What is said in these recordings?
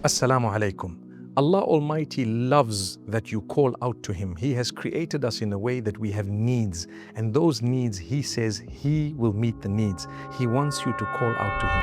Assalamu alaikum. Allah Almighty loves that you call out to Him. He has created us in a way that we have needs, and those needs, He says, He will meet the needs. He wants you to call out to Him.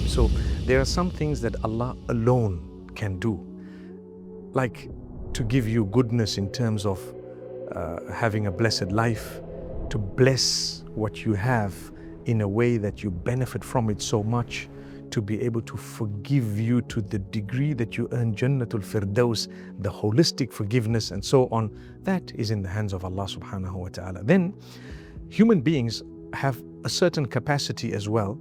So there are some things that Allah alone can do, like to give you goodness in terms of having a blessed life, to bless what you have in a way that you benefit from it so much, to be able to forgive you to the degree that you earn Jannatul Firdaus, the holistic forgiveness and so on. That is in the hands of Allah subhanahu wa ta'ala. Then human beings have a certain capacity as well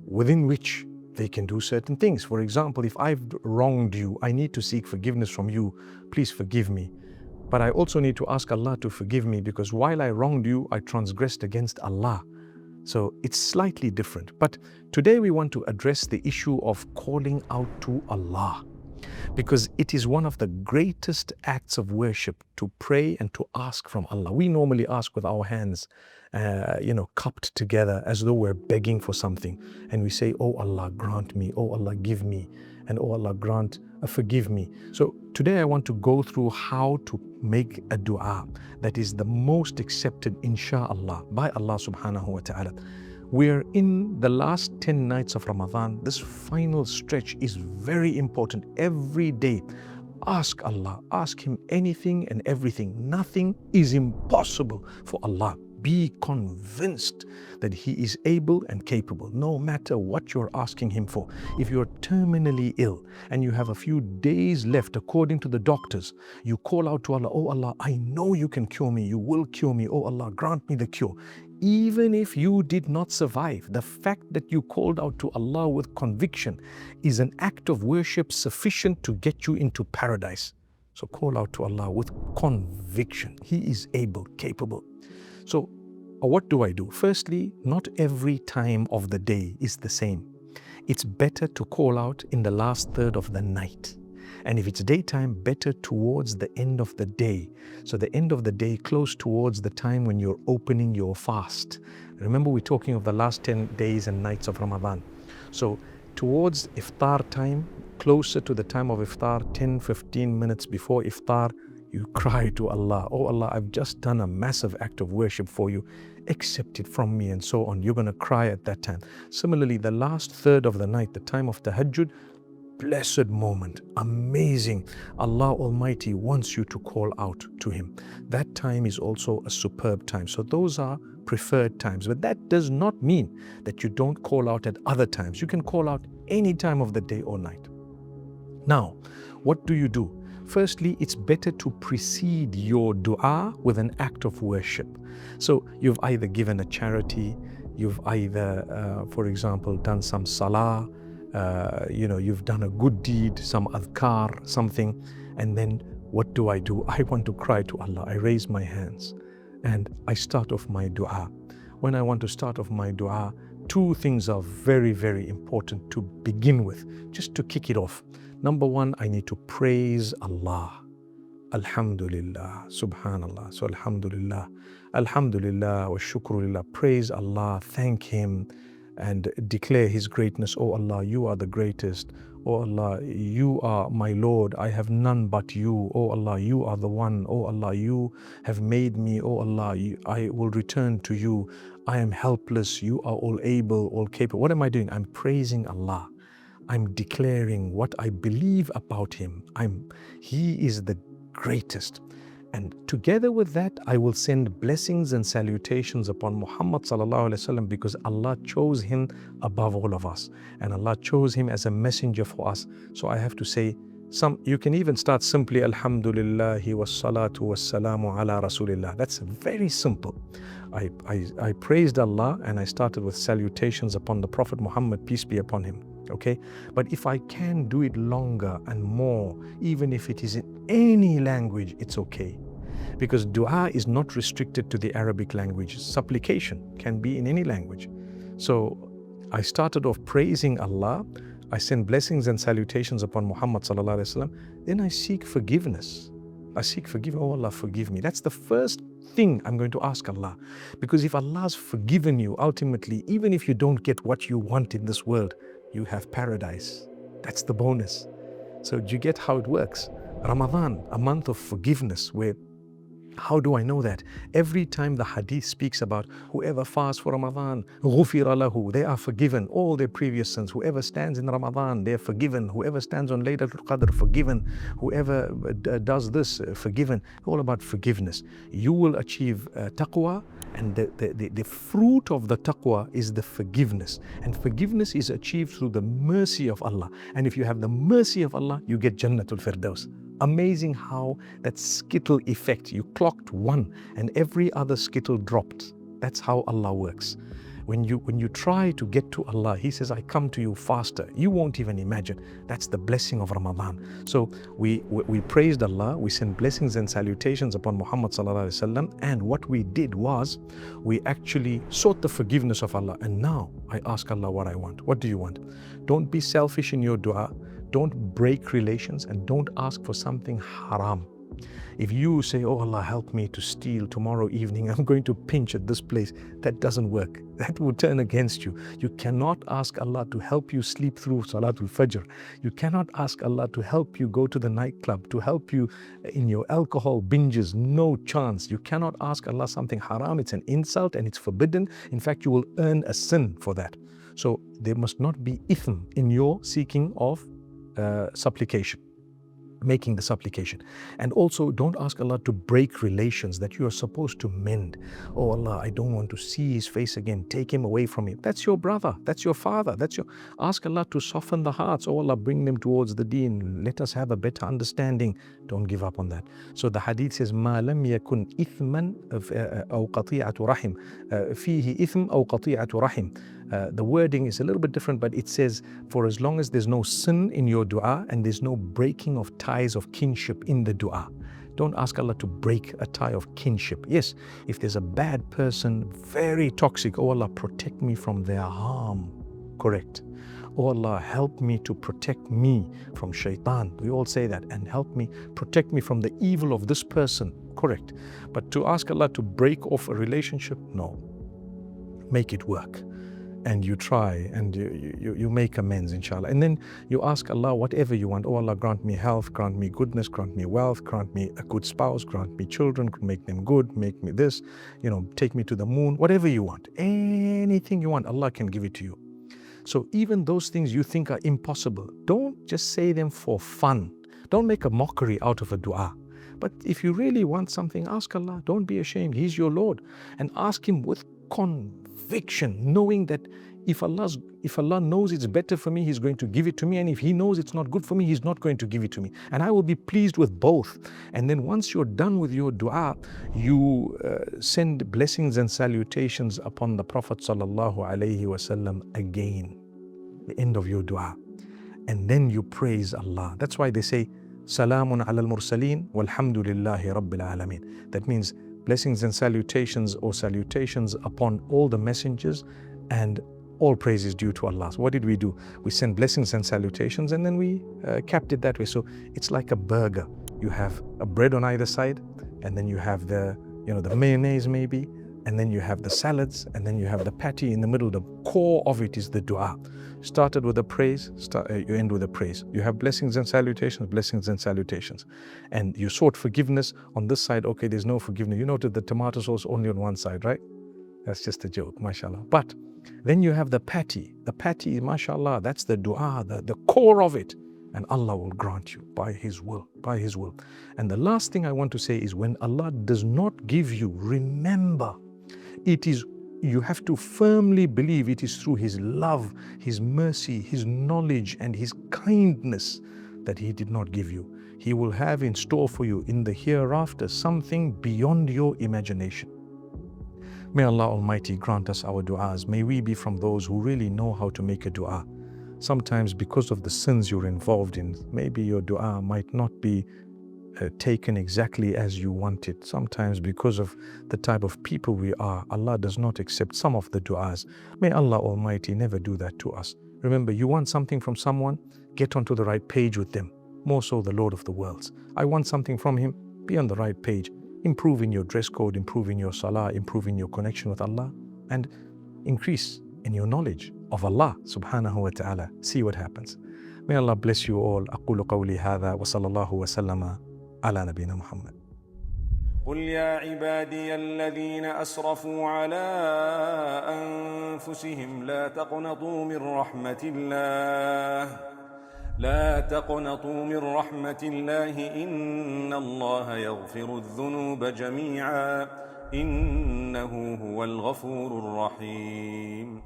within which they can do certain things. For example, if I've wronged you, I need to seek forgiveness from you. Please forgive me. But I also need to ask Allah to forgive me, because while I wronged you, I transgressed against Allah. So it's slightly different. But today we want to address the issue of calling out to Allah, because it is one of the greatest acts of worship to pray and to ask from Allah. We normally ask with our hands, cupped together as though we're begging for something. And we say, oh Allah, grant me, oh Allah, give me, and oh Allah, forgive me. So today I want to go through how to make a dua that is the most accepted, insha'Allah, by Allah subhanahu wa ta'ala. We're in the last 10 nights of Ramadan. This final stretch is very important. Every day, ask Allah, ask Him anything and everything. Nothing is impossible for Allah. Be convinced that He is able and capable, no matter what you're asking Him for. If you're terminally ill and you have a few days left according to the doctors, you call out to Allah, oh Allah, I know you can cure me, you will cure me, oh Allah, grant me the cure. Even if you did not survive, the fact that you called out to Allah with conviction is an act of worship sufficient to get you into paradise. So call out to Allah with conviction. He is able, capable. So what do I do? Firstly, not every time of the day is the same. It's better to call out in the last third of the night. And if it's daytime, better towards the end of the day. So the end of the day, close towards the time when you're opening your fast. Remember, we're talking of the last 10 days and nights of Ramadan. So towards iftar time, closer to the time of iftar, 10-15 minutes before iftar, you cry to Allah, oh Allah, I've just done a massive act of worship for you, accept it from me, and so on. You're going to cry at that time. Similarly, the last third of the night, the time of tahajjud, blessed moment, amazing. Allah Almighty wants you to call out to Him. That time is also a superb time. So those are preferred times. But that does not mean that you don't call out at other times. You can call out any time of the day or night. Now, what do? Firstly, it's better to precede your dua with an act of worship. So you've either given a charity, you've either, for example, done some salah, you've done a good deed, some adhkar, something, and then what do? I want to cry to Allah. I raise my hands and I start off my dua. When I want to start off my dua, two things are very, very important to begin with, just to kick it off. Number one, I need to praise Allah. Alhamdulillah, subhanallah. So alhamdulillah, alhamdulillah wa shukrulillah. Praise Allah, thank Him, and declare His greatness. Oh Allah, You are the greatest. Oh Allah, You are my Lord. I have none but You. Oh Allah, You are the one. Oh Allah, You have made me. Oh Allah, I will return to You. I am helpless. You are all able, all capable. What am I doing? I'm praising Allah. I'm declaring what I believe about Him. He is the greatest. And together with that, I will send blessings and salutations upon Muhammad sallallahu alaihi wasallam, because Allah chose him above all of us. And Allah chose him as a messenger for us. So I have to say, you can even start simply, Alhamdulillahi wassalatu wassalamu ala Rasulillah. That's very simple. I praised Allah and I started with salutations upon the Prophet Muhammad, peace be upon him. Okay, but if I can do it longer and more, even if it is in any language, it's okay. Because dua is not restricted to the Arabic language. Supplication can be in any language. So I started off praising Allah. I send blessings and salutations upon Muhammad sallallahu alaihi wasallam. Then I seek forgiveness. I seek forgiveness. Oh Allah, forgive me. That's the first thing I'm going to ask Allah. Because if Allah's forgiven you, ultimately, even if you don't get what you want in this world, you have paradise. That's the bonus. So do you get how it works? Ramadan, a month of forgiveness, where how do I know that? Every time the hadith speaks about whoever fasts for Ramadan, غُفِرَ لَهُ, they are forgiven all their previous sins. Whoever stands in Ramadan, they're forgiven. Whoever stands on Laylatul Qadr, forgiven. Whoever does this, forgiven. All about forgiveness. You will achieve taqwa, and the fruit of the taqwa is the forgiveness. And forgiveness is achieved through the mercy of Allah. And if you have the mercy of Allah, you get Jannatul Firdaus. Amazing how that skittle effect, you clocked one and every other skittle dropped. That's how Allah works. When you try to get to Allah, He says, I come to you faster. You won't even imagine. That's the blessing of Ramadan. So we praised Allah, we sent blessings and salutations upon Muhammad sallallahu alaihi wasallam, and what we did was we actually sought the forgiveness of Allah. And now I ask Allah what I want. What do you want? Don't be selfish in your dua. Don't break relations, and don't ask for something haram. If you say, oh Allah, help me to steal tomorrow evening, I'm going to pinch at this place, that doesn't work. That will turn against you. You cannot ask Allah to help you sleep through Salatul Fajr. You cannot ask Allah to help you go to the nightclub, to help you in your alcohol binges. No chance. You cannot ask Allah something haram. It's an insult and it's forbidden. In fact, you will earn a sin for that. So there must not be ithm in your seeking of supplication, making the supplication. And also don't ask Allah to break relations that you are supposed to mend. Oh Allah, I don't want to see his face again. Take him away from me. That's your brother. That's your father. Ask Allah to soften the hearts. Oh Allah, bring them towards the deen. Let us have a better understanding. Don't give up on that. So the hadith says, ما لم يكن إثما أو قطيعة رحم فيه إثم أو قطيعة رحم. The wording is a little bit different, but it says, for as long as there's no sin in your dua and there's no breaking of ties of kinship in the dua. Don't ask Allah to break a tie of kinship. Yes, if there's a bad person, very toxic, oh Allah, protect me from their harm. Correct. Oh Allah, help me to protect me from shaitan. We all say that. And help me, protect me from the evil of this person. Correct. But to ask Allah to break off a relationship, no. Make it work. And you try and you make amends, inshallah. And then you ask Allah whatever you want. Oh Allah, grant me health, grant me goodness, grant me wealth, grant me a good spouse, grant me children, make them good, make me this, take me to the moon, whatever you want. Anything you want, Allah can give it to you. So even those things you think are impossible, don't just say them for fun. Don't make a mockery out of a dua. But if you really want something, ask Allah. Don't be ashamed. He's your Lord. And ask Him with conviction, knowing that if Allah knows it's better for me, He's going to give it to me. And if He knows it's not good for me, He's not going to give it to me. And I will be pleased with both. And then once you're done with your dua, you send blessings and salutations upon the Prophet sallallahu alaihi wasallam again, the end of your dua. And then you praise Allah. That's why they say, Salamun ala al-mursaleen walhamdulillahi rabbil alameen. That means blessings and salutations, or salutations upon all the messengers, and all praise is due to Allah. So what did we do? We sent blessings and salutations, and then we capped it that way. So it's like a burger. You have a bread on either side, and then you have the mayonnaise maybe, and then you have the salads, and then you have the patty in the middle. The core of it is the dua. Started with a praise, you end with a praise. You have blessings and salutations. And you sought forgiveness on this side. Okay, there's no forgiveness. You noted the tomato sauce only on one side, right? That's just a joke, mashallah. But then you have the patty. The patty, mashallah, that's the dua, the core of it. And Allah will grant you by His will, And the last thing I want to say is, when Allah does not give you, remember, you have to firmly believe it is through His love, His mercy, His knowledge, and His kindness that He did not give you. He will have in store for you in the hereafter something beyond your imagination. May Allah Almighty grant us our du'as. May we be from those who really know how to make a du'a. Sometimes because of the sins you're involved in, maybe your du'a might not be taken exactly as you want it. Sometimes because of the type of people we are, Allah does not accept some of the du'as. May Allah Almighty never do that to us. Remember, you want something from someone, get onto the right page with them. More so the Lord of the worlds. I want something from him, be on the right page, improve in your dress code, improve in your salah, improve in your connection with Allah, and increase in your knowledge of Allah subhanahu wa ta'ala. See what happens. May Allah bless you all. أقول قولي هذا وصلى الله وسلم على نبينا محمد. قل يا عبادي الذين أسرفوا على أنفسهم لا تقنطوا من رحمة الله إن الله يغفر الذنوب جميعا إنه هو الغفور الرحيم.